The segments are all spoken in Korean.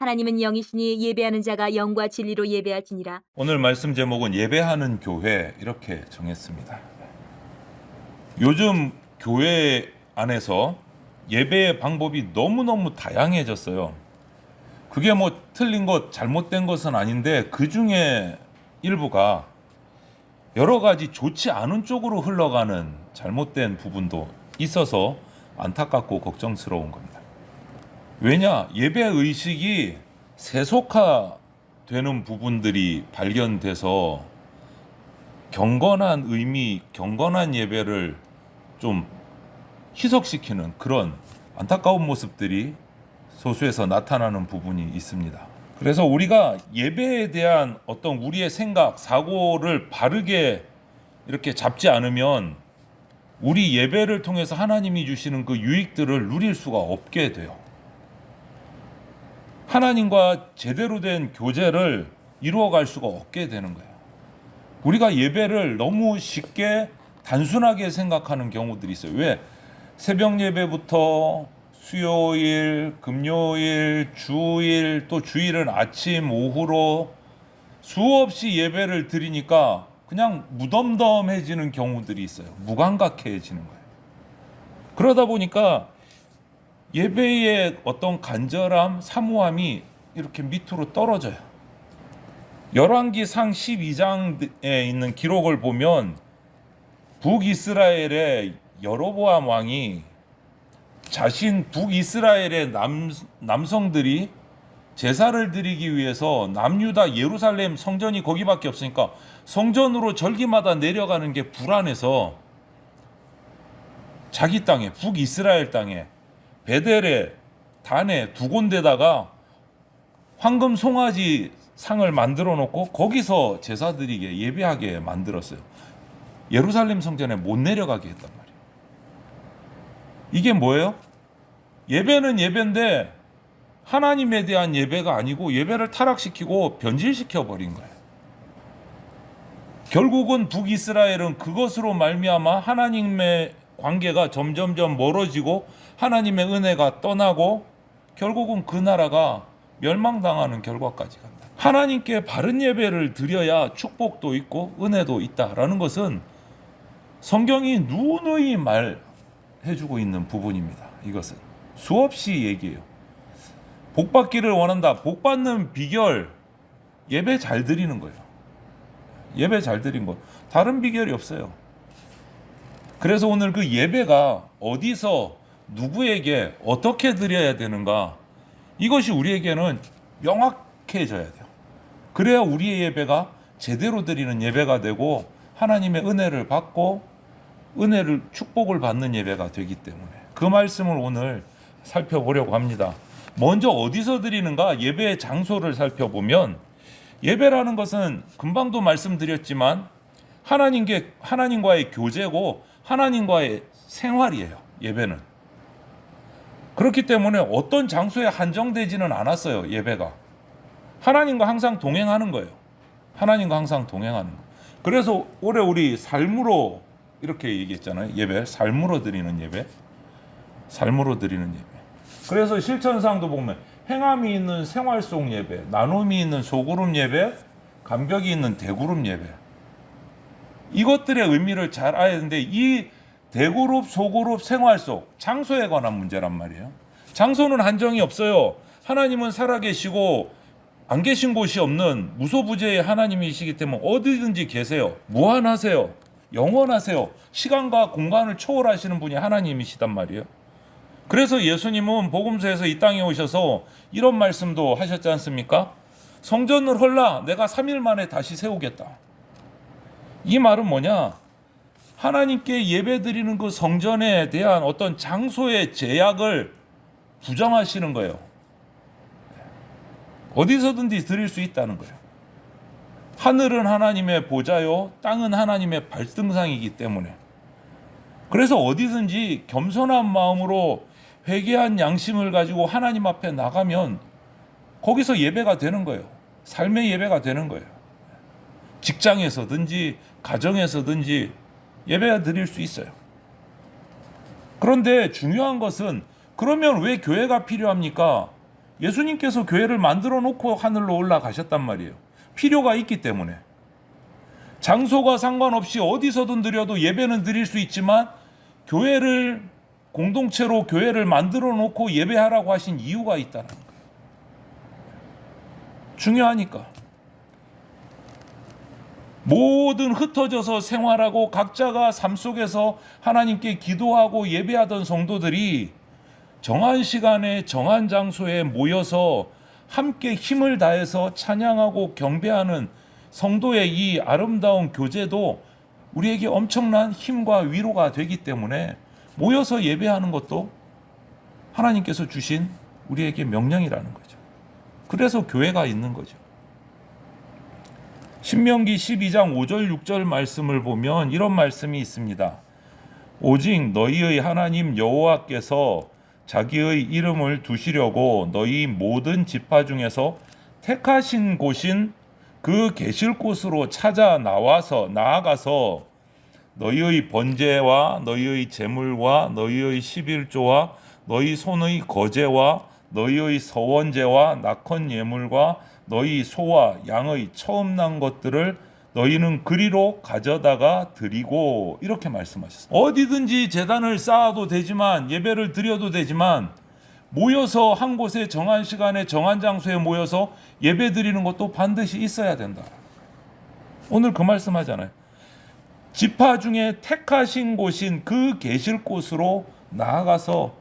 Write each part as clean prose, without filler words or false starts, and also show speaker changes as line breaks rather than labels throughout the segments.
하나님은 영이시니 예배하는 자가 영과 진리로 예배할지니라.
오늘 말씀 제목은 예배하는 교회 이렇게 정했습니다. 요즘 교회 안에서 예배의 방법이 너무너무 다양해졌어요. 그게 뭐 틀린 것, 잘못된 것은 아닌데 그 중에 일부가 여러 가지 좋지 않은 쪽으로 흘러가는 잘못된 부분도 있어서 안타깝고 걱정스러운 겁니다. 왜냐? 예배 의식이 세속화되는 부분들이 발견돼서 경건한 의미, 경건한 예배를 좀 희석시키는 그런 안타까운 모습들이 소수에서 나타나는 부분이 있습니다. 그래서 우리가 예배에 대한 어떤 우리의 생각, 사고를 바르게 이렇게 잡지 않으면 우리 예배를 통해서 하나님이 주시는 그 유익들을 누릴 수가 없게 돼요. 하나님과 제대로 된 교제를 이루어갈 수가 없게 되는 거예요. 우리가 예배를 너무 쉽게 단순하게 생각하는 경우들이 있어요. 왜? 새벽 예배부터 수요일, 금요일, 주일, 또 주일은 아침, 오후로 수없이 예배를 드리니까 그냥 무덤덤해지는 경우들이 있어요. 무감각해지는 거예요. 그러다 보니까 예배의 어떤 간절함, 사모함이 이렇게 밑으로 떨어져요. 열왕기상 12장에 있는 기록을 보면 북이스라엘의 여로보암 왕이 자신 북이스라엘의 남성들이 제사를 드리기 위해서 남유다 예루살렘 성전이 거기밖에 없으니까 성전으로 절기마다 내려가는 게 불안해서 자기 땅에, 북이스라엘 땅에 베델에, 단에 두 군데다가 황금 송아지 상을 만들어 놓고 거기서 제사 드리게 예배하게 만들었어요. 예루살렘 성전에 못 내려가게 했단 말이에요. 이게 뭐예요? 예배는 예배인데 하나님에 대한 예배가 아니고 예배를 타락시키고 변질시켜 버린 거예요. 결국은 북이스라엘은 그것으로 말미암아 하나님의 관계가 점점점 멀어지고 하나님의 은혜가 떠나고 결국은 그 나라가 멸망당하는 결과까지 간다. 하나님께 바른 예배를 드려야 축복도 있고 은혜도 있다라는 것은 성경이 누누이 말해주고 있는 부분입니다. 이것은 수없이 얘기해요. 복 받기를 원한다. 복 받는 비결, 예배 잘 드리는 거예요. 예배 잘 드린 거. 다른 비결이 없어요. 그래서 오늘 그 예배가 어디서 누구에게 어떻게 드려야 되는가, 이것이 우리에게는 명확해져야 돼요. 그래야 우리의 예배가 제대로 드리는 예배가 되고 하나님의 은혜를 받고 은혜를 축복을 받는 예배가 되기 때문에 그 말씀을 오늘 살펴보려고 합니다. 먼저 어디서 드리는가? 예배의 장소를 살펴보면 예배라는 것은 금방도 말씀드렸지만 하나님과의 교제고 하나님과의 생활이에요. 예배는. 그렇기 때문에 어떤 장소에 한정되지는 않았어요. 예배가. 하나님과 항상 동행하는 거예요. 하나님과 항상 동행하는 거예요. 그래서 올해 우리 삶으로 이렇게 얘기했잖아요. 예배. 삶으로 드리는 예배. 삶으로 드리는 예배. 그래서 실천상도 보면 행함이 있는 생활 속 예배, 나눔이 있는 소그룹 예배, 감격이 있는 대그룹 예배. 이것들의 의미를 잘 알아야 되는데 이 대그룹, 소그룹, 생활 속 장소에 관한 문제란 말이에요. 장소는 한정이 없어요. 하나님은 살아계시고 안 계신 곳이 없는 무소부재의 하나님이시기 때문에 어디든지 계세요. 무한하세요. 영원하세요. 시간과 공간을 초월하시는 분이 하나님이시단 말이에요. 그래서 예수님은 복음서에서 이 땅에 오셔서 이런 말씀도 하셨지 않습니까? 성전을 헐라 내가 3일 만에 다시 세우겠다. 이 말은 뭐냐? 하나님께 예배드리는 그 성전에 대한 어떤 장소의 제약을 부정하시는 거예요. 어디서든지 드릴 수 있다는 거예요. 하늘은 하나님의 보좌요, 땅은 하나님의 발등상이기 때문에. 그래서 어디든지 겸손한 마음으로 회개한 양심을 가지고 하나님 앞에 나가면 거기서 예배가 되는 거예요. 삶의 예배가 되는 거예요. 직장에서든지 가정에서든지 예배 드릴 수 있어요. 그런데 중요한 것은 그러면 왜 교회가 필요합니까? 예수님께서 교회를 만들어 놓고 하늘로 올라가셨단 말이에요. 필요가 있기 때문에. 장소가 상관없이 어디서든 드려도 예배는 드릴 수 있지만 교회를 공동체로 교회를 만들어 놓고 예배하라고 하신 이유가 있다는 거예요. 중요하니까. 모든 흩어져서 생활하고 각자가 삶 속에서 하나님께 기도하고 예배하던 성도들이 정한 시간에 정한 장소에 모여서 함께 힘을 다해서 찬양하고 경배하는 성도의 이 아름다운 교제도 우리에게 엄청난 힘과 위로가 되기 때문에 모여서 예배하는 것도 하나님께서 주신 우리에게 명령이라는 거죠. 그래서 교회가 있는 거죠. 신명기 12장 5절 6절 말씀을 보면 이런 말씀이 있습니다. 오직 너희의 하나님 여호와께서 자기의 이름을 두시려고 너희 모든 지파 중에서 택하신 곳인 그 계실 곳으로 찾아 나아가서 너희의 번제와 너희의 제물과 너희의 11조와 너희 손의 거제와 너희의 서원제와 낙헌 예물과 너희 소와 양의 처음 난 것들을 너희는 그리로 가져다가 드리고, 이렇게 말씀하셨어요. 어디든지 제단을 쌓아도 되지만 예배를 드려도 되지만 모여서 한 곳에 정한 시간에 정한 장소에 모여서 예배 드리는 것도 반드시 있어야 된다. 오늘 그 말씀하잖아요. 지파 중에 택하신 곳인 그 계실 곳으로 나아가서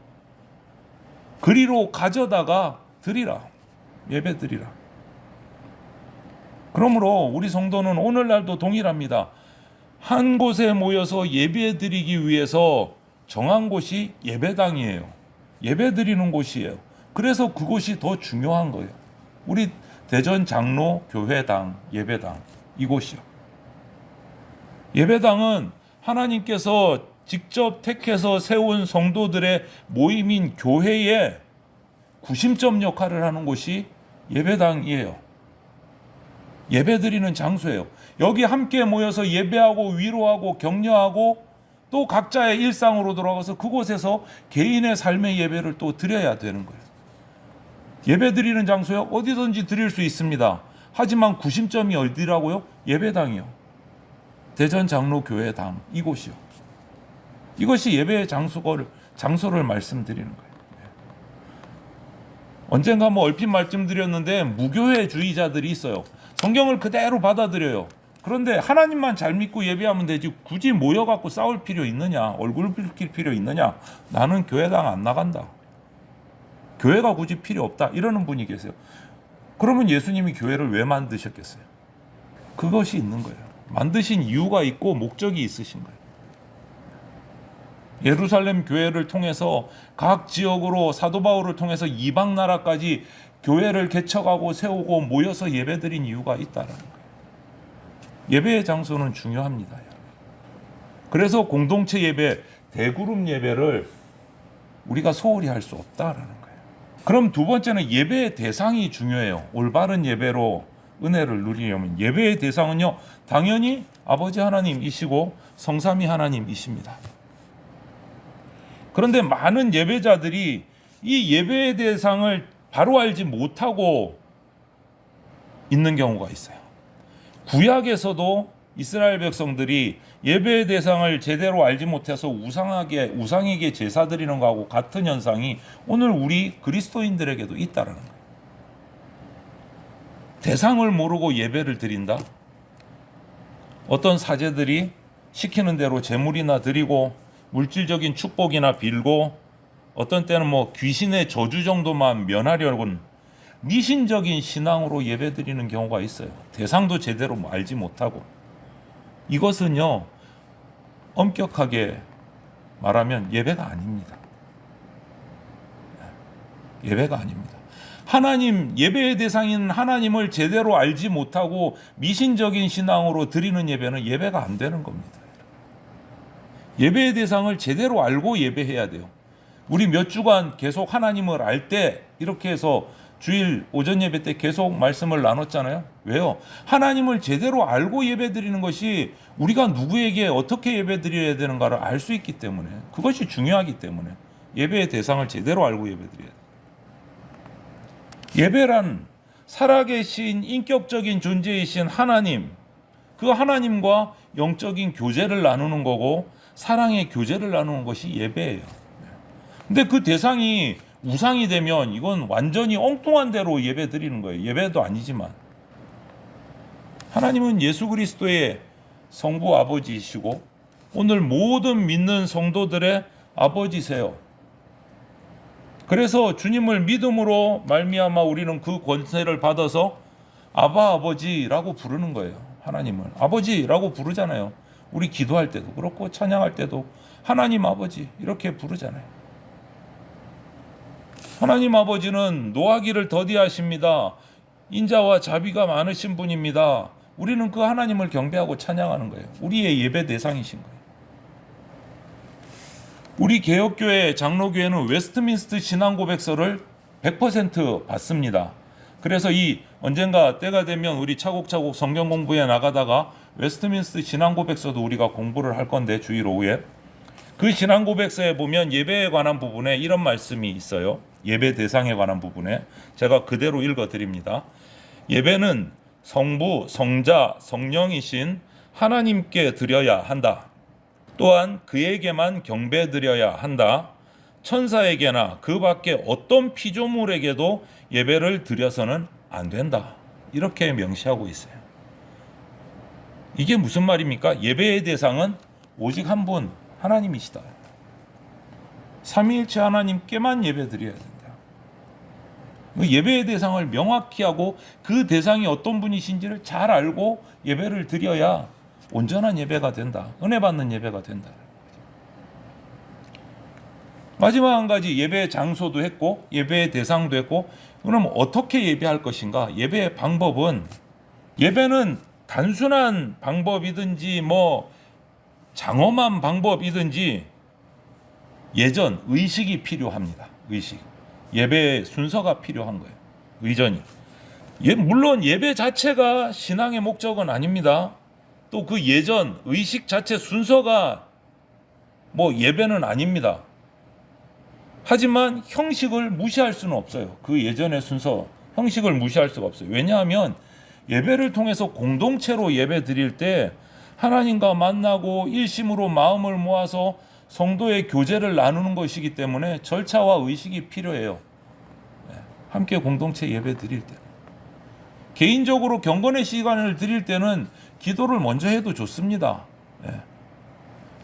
그리로 가져다가 드리라. 예배 드리라. 그러므로 우리 성도는 오늘날도 동일합니다. 한 곳에 모여서 예배 드리기 위해서 정한 곳이 예배당이에요. 예배 드리는 곳이에요. 그래서 그곳이 더 중요한 거예요. 우리 대전 장로 교회당, 예배당, 이곳이요. 예배당은 하나님께서 직접 택해서 세운 성도들의 모임인 교회의 구심점 역할을 하는 곳이 예배당이에요. 예배드리는 장소예요. 여기 함께 모여서 예배하고 위로하고 격려하고 또 각자의 일상으로 돌아가서 그곳에서 개인의 삶의 예배를 또 드려야 되는 거예요. 예배드리는 장소요? 어디든지 드릴 수 있습니다. 하지만 구심점이 어디라고요? 예배당이요. 대전 장로교회당, 이곳이요. 이것이 예배의 장소를 말씀드리는 거예요. 언젠가 얼핏 말씀드렸는데 무교회주의자들이 있어요. 성경을 그대로 받아들여요. 그런데 하나님만 잘 믿고 예배하면 되지 굳이 모여갖고 싸울 필요 있느냐, 얼굴 붉힐 필요 있느냐, 나는 교회당 안 나간다, 교회가 굳이 필요 없다, 이러는 분이 계세요. 그러면 예수님이 교회를 왜 만드셨겠어요? 그것이 있는 거예요. 만드신 이유가 있고 목적이 있으신 거예요. 예루살렘 교회를 통해서 각 지역으로 사도 바울을 통해서 이방 나라까지 교회를 개척하고 세우고 모여서 예배드린 이유가 있다는 거예요. 예배의 장소는 중요합니다. 그래서 공동체 예배, 대그룹 예배를 우리가 소홀히 할 수 없다라는 거예요. 그럼 두 번째는 예배의 대상이 중요해요. 올바른 예배로 은혜를 누리려면 예배의 대상은요, 당연히 아버지 하나님이시고 성삼위 하나님이십니다. 그런데 많은 예배자들이 이 예배의 대상을 바로 알지 못하고 있는 경우가 있어요. 구약에서도 이스라엘 백성들이 예배의 대상을 제대로 알지 못해서 우상에게 제사 드리는 것하고 같은 현상이 오늘 우리 그리스도인들에게도 있다는 거예요. 대상을 모르고 예배를 드린다. 어떤 사제들이 시키는 대로 제물이나 드리고 물질적인 축복이나 빌고 어떤 때는 귀신의 저주 정도만 면하려고는 미신적인 신앙으로 예배드리는 경우가 있어요. 대상도 제대로 알지 못하고. 이것은요, 엄격하게 말하면 예배가 아닙니다. 예배가 아닙니다. 예배의 대상인 하나님을 제대로 알지 못하고 미신적인 신앙으로 드리는 예배는 예배가 안 되는 겁니다. 예배의 대상을 제대로 알고 예배해야 돼요. 우리 몇 주간 계속 하나님을 알 때 이렇게 해서 주일 오전 예배 때 계속 말씀을 나눴잖아요. 왜요? 하나님을 제대로 알고 예배 드리는 것이 우리가 누구에게 어떻게 예배 드려야 되는가를 알 수 있기 때문에, 그것이 중요하기 때문에 예배의 대상을 제대로 알고 예배 드려야 돼요. 예배란 살아계신 인격적인 존재이신 하나님, 그 하나님과 영적인 교제를 나누는 거고 사랑의 교제를 나누는 것이 예배예요. 근데 그 대상이 우상이 되면 이건 완전히 엉뚱한 대로 예배 드리는 거예요. 예배도 아니지만 하나님은 예수 그리스도의 성부 아버지이시고 오늘 모든 믿는 성도들의 아버지세요. 그래서 주님을 믿음으로 말미암아 우리는 그 권세를 받아서 아바 아버지라고 부르는 거예요. 하나님을 아버지라고 부르잖아요. 우리 기도할 때도 그렇고 찬양할 때도 하나님 아버지 이렇게 부르잖아요. 하나님 아버지는 노하기를 더디하십니다. 인자와 자비가 많으신 분입니다. 우리는 그 하나님을 경배하고 찬양하는 거예요. 우리의 예배 대상이신 거예요. 우리 개혁교회 장로교회는 웨스트민스터 신앙고백서를 100% 받습니다. 그래서 이 언젠가 때가 되면 우리 차곡차곡 성경 공부에 나가다가 웨스트민스터 신앙고백서도 우리가 공부를 할 건데 주일 오후에 그 신앙고백서에 보면 예배에 관한 부분에 이런 말씀이 있어요. 예배 대상에 관한 부분에 제가 그대로 읽어드립니다. 예배는 성부, 성자, 성령이신 하나님께 드려야 한다. 또한 그에게만 경배드려야 한다. 천사에게나 그 밖에 어떤 피조물에게도 예배를 드려서는 안 된다. 이렇게 명시하고 있어요. 이게 무슨 말입니까? 예배의 대상은 오직 한 분 하나님이시다. 삼위일체 하나님께만 예배드려야 된다. 예배의 대상을 명확히 하고 그 대상이 어떤 분이신지를 잘 알고 예배를 드려야 온전한 예배가 된다. 은혜 받는 예배가 된다. 마지막 한 가지 예배의 장소도 했고 예배의 대상도 했고 그럼 어떻게 예배할 것인가? 예배의 방법은 예배는 단순한 방법이든지 뭐 장엄한 방법이든지 예전 의식이 필요합니다. 의식. 예배의 순서가 필요한 거예요. 의전이. 물론 예배 자체가 신앙의 목적은 아닙니다. 또 그 예전 의식 자체 순서가 뭐 예배는 아닙니다. 하지만 형식을 무시할 수는 없어요. 그 예전의 순서, 형식을 무시할 수가 없어요. 왜냐하면 예배를 통해서 공동체로 예배 드릴 때 하나님과 만나고 일심으로 마음을 모아서 성도의 교제를 나누는 것이기 때문에 절차와 의식이 필요해요. 함께 공동체 예배 드릴 때. 개인적으로 경건의 시간을 드릴 때는 기도를 먼저 해도 좋습니다.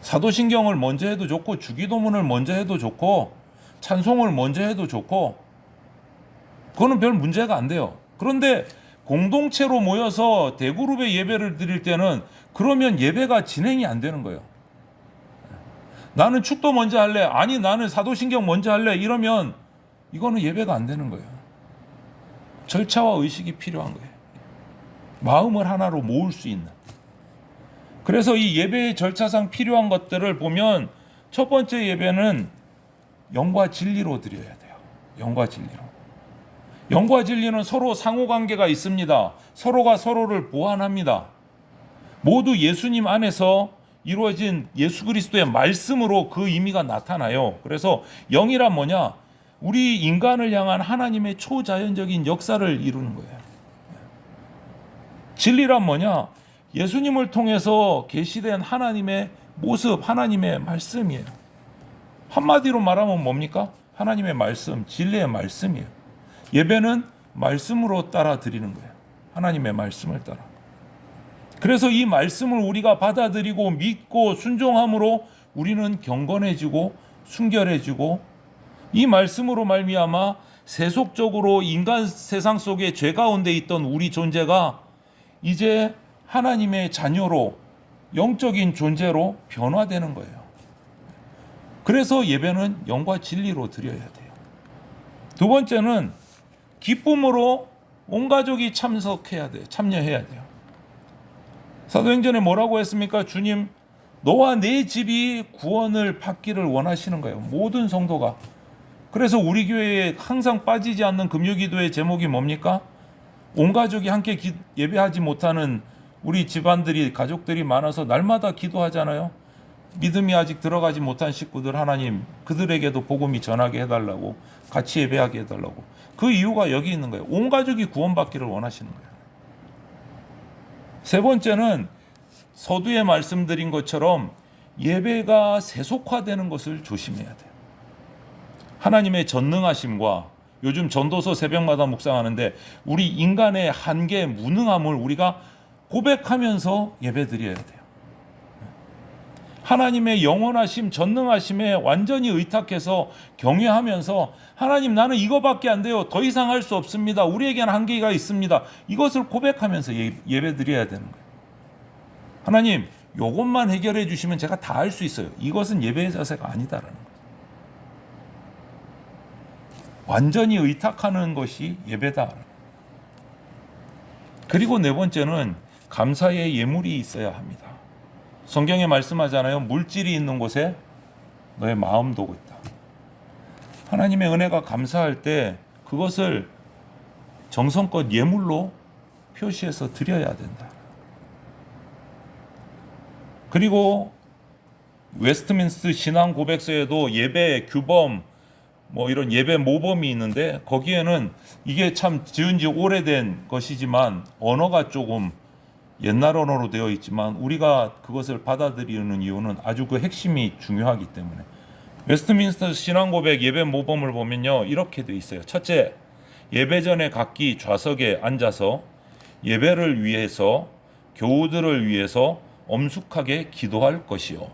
사도신경을 먼저 해도 좋고 주기도문을 먼저 해도 좋고 찬송을 먼저 해도 좋고 그거는 별 문제가 안 돼요. 그런데 공동체로 모여서 대그룹의 예배를 드릴 때는 그러면 예배가 진행이 안 되는 거예요. 나는 축도 먼저 할래. 아니 나는 사도신경 먼저 할래. 이러면 이거는 예배가 안 되는 거예요. 절차와 의식이 필요한 거예요. 마음을 하나로 모을 수 있는. 그래서 이 예배의 절차상 필요한 것들을 보면 첫 번째 예배는 영과 진리로 드려야 돼요. 영과 진리로. 영과 진리는 서로 상호관계가 있습니다. 서로가 서로를 보완합니다. 모두 예수님 안에서 이루어진 예수 그리스도의 말씀으로 그 의미가 나타나요. 그래서 영이란 뭐냐? 우리 인간을 향한 하나님의 초자연적인 역사를 이루는 거예요. 진리란 뭐냐? 예수님을 통해서 계시된 하나님의 모습, 하나님의 말씀이에요. 한마디로 말하면 뭡니까? 하나님의 말씀, 진리의 말씀이에요. 예배는 말씀으로 따라 드리는 거예요. 하나님의 말씀을 따라. 그래서 이 말씀을 우리가 받아들이고 믿고 순종함으로 우리는 경건해지고 순결해지고 이 말씀으로 말미암아 세속적으로 인간 세상 속에 죄 가운데 있던 우리 존재가 이제 하나님의 자녀로 영적인 존재로 변화되는 거예요. 그래서 예배는 영과 진리로 드려야 돼요. 두 번째는 기쁨으로 온 가족이 참석해야 돼요. 참여해야 돼요. 사도행전에 뭐라고 했습니까? 주님, 너와 내 집이 구원을 받기를 원하시는 거예요. 모든 성도가. 그래서 우리 교회에 항상 빠지지 않는 금요기도의 제목이 뭡니까? 온 가족이 함께 예배하지 못하는 우리 집안들이 가족들이 많아서 날마다 기도하잖아요. 믿음이 아직 들어가지 못한 식구들 하나님 그들에게도 복음이 전하게 해달라고 같이 예배하게 해달라고. 그 이유가 여기 있는 거예요. 온 가족이 구원받기를 원하시는 거예요. 세 번째는 서두에 말씀드린 것처럼 예배가 세속화되는 것을 조심해야 돼요. 하나님의 전능하심과 요즘 전도서 새벽마다 묵상하는데 우리 인간의 한계, 무능함을 우리가 고백하면서 예배드려야 돼요. 하나님의 영원하심, 전능하심에 완전히 의탁해서 경외하면서 하나님 나는 이거밖에 안 돼요. 더 이상 할 수 없습니다. 우리에게는 한계가 있습니다. 이것을 고백하면서 예배드려야 되는 거예요. 하나님 이것만 해결해 주시면 제가 다 할 수 있어요. 이것은 예배의 자세가 아니다라는 거예요. 완전히 의탁하는 것이 예배다. 그리고 네 번째는 감사의 예물이 있어야 합니다. 성경에 말씀하잖아요. 물질이 있는 곳에 너의 마음도 있다. 하나님의 은혜가 감사할 때 그것을 정성껏 예물로 표시해서 드려야 된다. 그리고 웨스트민스터 신앙 고백서에도 예배 규범 이런 예배 모범이 있는데 거기에는 이게 참 지은 지 오래된 것이지만 언어가 조금 옛날 언어로 되어 있지만 우리가 그것을 받아들이는 이유는 아주 그 핵심이 중요하기 때문에 웨스트민스터 신앙고백 예배 모범을 보면요 이렇게 되어 있어요. 첫째, 예배 전에 각기 좌석에 앉아서 예배를 위해서 교우들을 위해서 엄숙하게 기도할 것이요.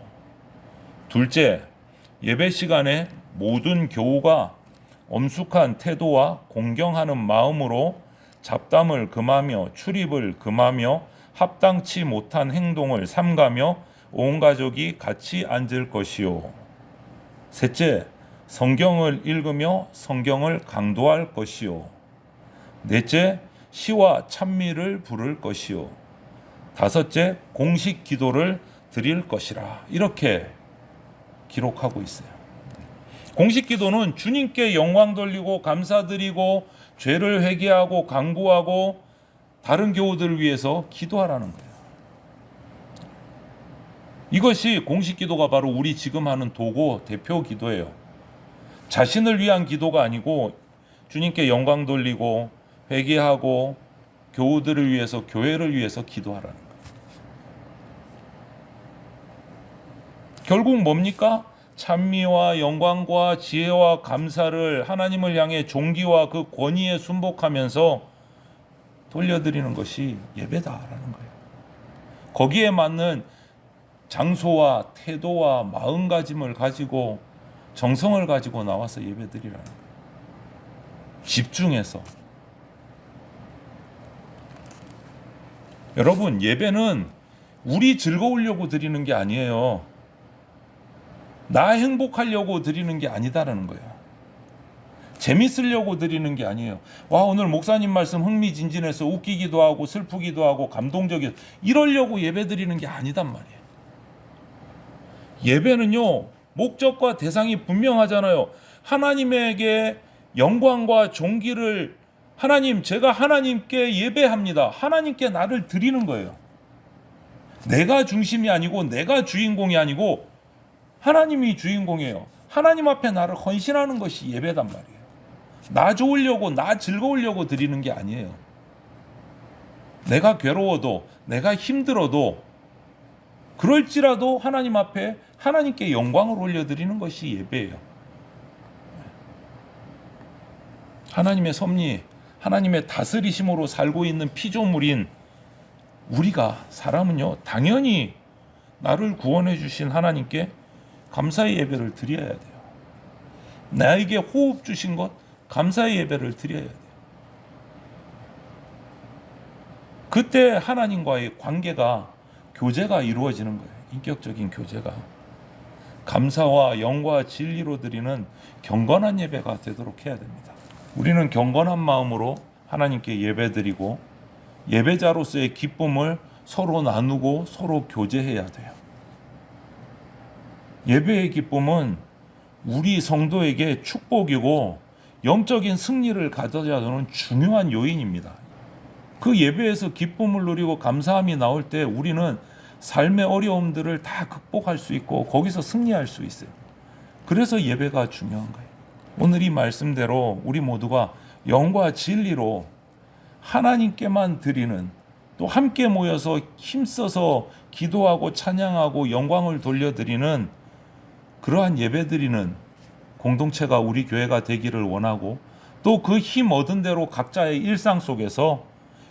둘째, 예배 시간에 모든 교우가 엄숙한 태도와 공경하는 마음으로 잡담을 금하며 출입을 금하며 합당치 못한 행동을 삼가며 온 가족이 같이 앉을 것이요. 셋째, 성경을 읽으며 성경을 강도할 것이요. 넷째, 시와 찬미를 부를 것이요. 다섯째, 공식 기도를 드릴 것이라. 이렇게 기록하고 있어요. 공식 기도는 주님께 영광 돌리고 감사드리고 죄를 회개하고 간구하고 다른 교우들을 위해서 기도하라는 거예요. 이것이 공식 기도가 바로 우리 지금 하는 도고 대표 기도예요. 자신을 위한 기도가 아니고 주님께 영광 돌리고 회개하고 교우들을 위해서 교회를 위해서 기도하라는 거예요. 결국 뭡니까? 찬미와 영광과 지혜와 감사를 하나님을 향해 존귀와 그 권위에 순복하면서 돌려드리는 것이 예배다라는 거예요. 거기에 맞는 장소와 태도와 마음가짐을 가지고 정성을 가지고 나와서 예배드리라는 거예요. 집중해서. 여러분, 예배는 우리 즐거우려고 드리는 게 아니에요. 나 행복하려고 드리는 게 아니다라는 거예요. 재밌으려고 드리는 게 아니에요. 와, 오늘 목사님 말씀 흥미진진해서 웃기기도 하고 슬프기도 하고 감동적이고 이러려고 예배 드리는 게 아니단 말이에요. 예배는요, 목적과 대상이 분명하잖아요. 하나님에게 영광과 존귀를 하나님, 제가 하나님께 예배합니다. 하나님께 나를 드리는 거예요. 내가 중심이 아니고 내가 주인공이 아니고 하나님이 주인공이에요. 하나님 앞에 나를 헌신하는 것이 예배단 말이에요. 나 좋으려고, 나 즐거우려고 드리는 게 아니에요. 내가 괴로워도, 내가 힘들어도, 그럴지라도 하나님 앞에 하나님께 영광을 올려드리는 것이 예배예요. 하나님의 섭리, 하나님의 다스리심으로 살고 있는 피조물인 우리가, 사람은요, 당연히 나를 구원해 주신 하나님께 감사의 예배를 드려야 돼요. 나에게 호흡 주신 것, 감사의 예배를 드려야 돼요. 그때 하나님과의 관계가, 교제가 이루어지는 거예요. 인격적인 교제가. 감사와 영과 진리로 드리는 경건한 예배가 되도록 해야 됩니다. 우리는 경건한 마음으로 하나님께 예배드리고 예배자로서의 기쁨을 서로 나누고 서로 교제해야 돼요. 예배의 기쁨은 우리 성도에게 축복이고 영적인 승리를 가져다 주는 중요한 요인입니다. 그 예배에서 기쁨을 누리고 감사함이 나올 때 우리는 삶의 어려움들을 다 극복할 수 있고 거기서 승리할 수 있어요. 그래서 예배가 중요한 거예요. 오늘 이 말씀대로 우리 모두가 영과 진리로 하나님께만 드리는, 또 함께 모여서 힘써서 기도하고 찬양하고 영광을 돌려드리는 그러한 예배드리는 공동체가 우리 교회가 되기를 원하고, 또 그 힘 얻은 대로 각자의 일상 속에서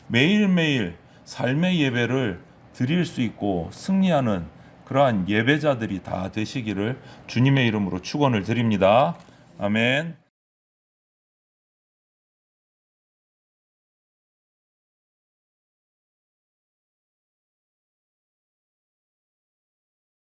매일매일 삶의 예배를 드릴 수 있고 승리하는 그러한 예배자들이 다 되시기를 주님의 이름으로 축원을 드립니다. 아멘.